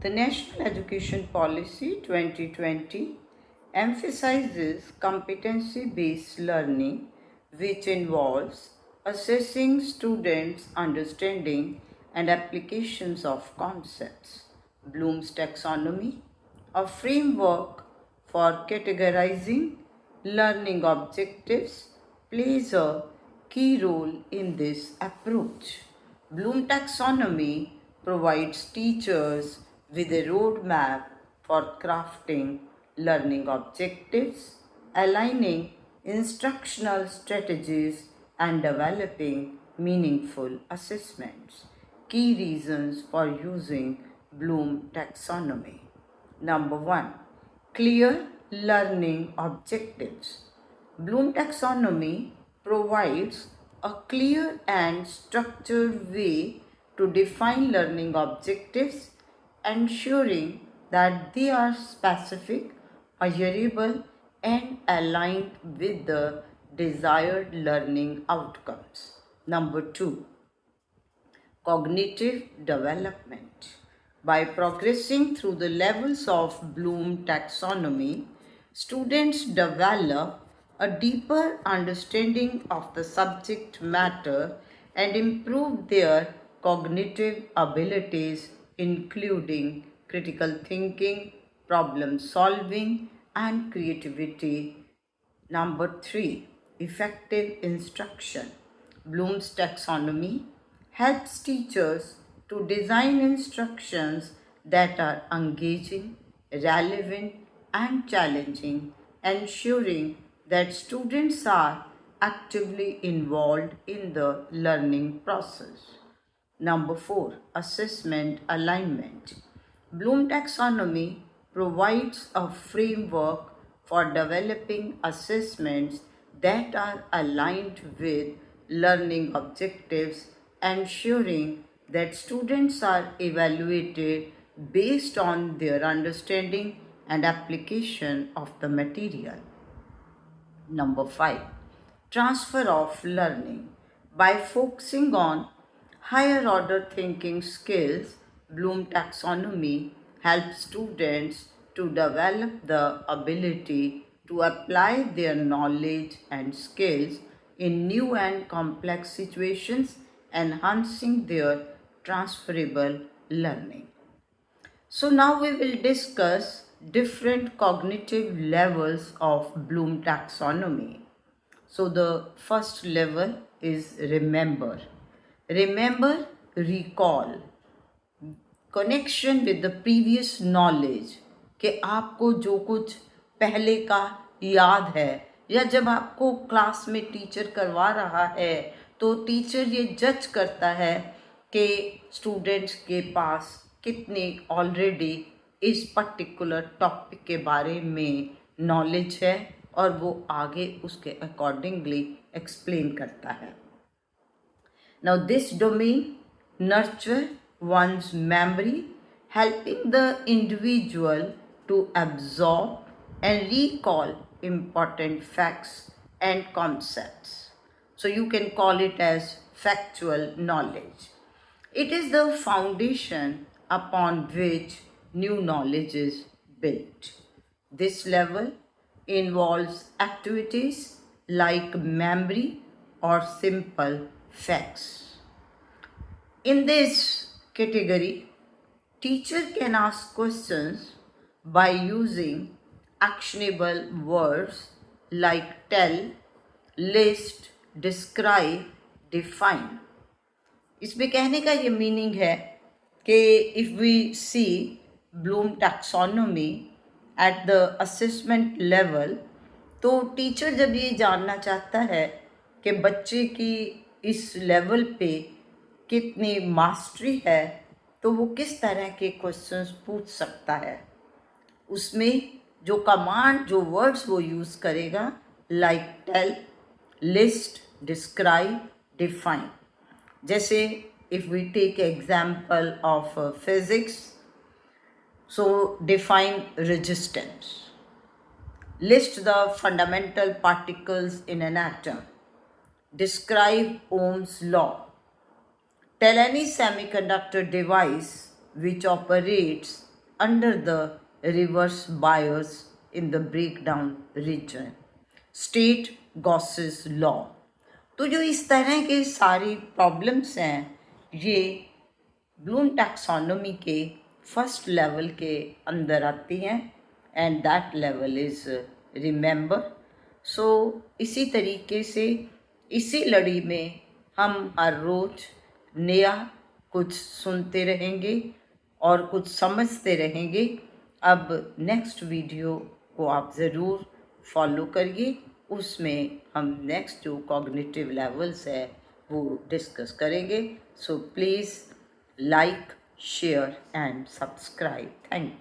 The National Education Policy 2020 emphasizes competency-based learning, which involves assessing students' understanding and applications of concepts. Bloom's taxonomy, a framework for categorizing learning objectives, plays a key role in this approach. Bloom taxonomy provides teachers with a roadmap for crafting learning objectives, aligning instructional strategies, and developing meaningful assessments. Key reasons for using Bloom taxonomy. Number one, clear learning objectives. Bloom taxonomy provides a clear and structured way to define learning objectives, ensuring that they are specific, measurable, and aligned with the desired learning outcomes. Number two, cognitive development. By progressing through the levels of Bloom taxonomy, students develop a deeper understanding of the subject matter and improve their cognitive abilities, including critical thinking, problem solving, and creativity. Number three, effective instruction. Bloom's taxonomy helps teachers to design instructions that are engaging, relevant, and challenging, ensuring that students are actively involved in the learning process. Number four, assessment alignment. Bloom taxonomy provides a framework for developing assessments that are aligned with learning objectives, ensuring that students are evaluated based on their understanding and application of the material. Number five, transfer of learning. By focusing on higher order thinking skills, Bloom taxonomy helps students to develop the ability to apply their knowledge and skills in new and complex situations, enhancing their transferable learning. So now we will discuss different cognitive levels of Bloom taxonomy. So the first level is remember. Remember, recall. Connection with the previous knowledge. कि आपको जो कुछ पहले का याद है या जब आपको क्लास में टीचर करवा रहा है तो टीचर ये जज करता है कि स्टूडेंट्स के पास कितने ऑलरेडी इस पर्टिकुलर टॉपिक के बारे में नॉलेज है और वो आगे उसके अकॉर्डिंगली एक्सप्लेन करता है. Now this domain nurture one's memory, helping the individual to absorb and recall important facts and concepts. So you can call it as factual knowledge. It is the foundation upon which new knowledge is built. This level involves activities like memory or simple facts. In this category, teacher can ask questions by using actionable words like tell, list, describe, define. इसमें कहने का ये meaning है कि if we see Bloom taxonomy at the assessment level, तो teacher जब ये जानना चाहता है कि बच्चे की इस लेवल पे कितनी मास्टरी है तो वो किस तरह के क्वेश्चंस पूछ सकता है. उसमें जो कमांड जो वर्ड्स वो यूज़ करेगा like tell, list, describe, define. जैसे if we take example of physics, so define resistance, list the fundamental particles in an atom, describe Ohm's law. Tell any semiconductor device which operates under the reverse bias in the breakdown region. State Gauss's law. तो जो इस तरह के सारी problems हैं ये Bloom taxonomy के first level के अंदर आती हैं and that level is remember. So इसी तरीके से इसी लड़ी में हम हर रोज़ नया कुछ सुनते रहेंगे और कुछ समझते रहेंगे। अब नेक्स्ट वीडियो को आप ज़रूर फॉलो करिए, उसमें हम नेक्स्ट जो कॉग्निटिव लेवल्स है वो डिस्कस करेंगे। So please like, share and subscribe. Thank you.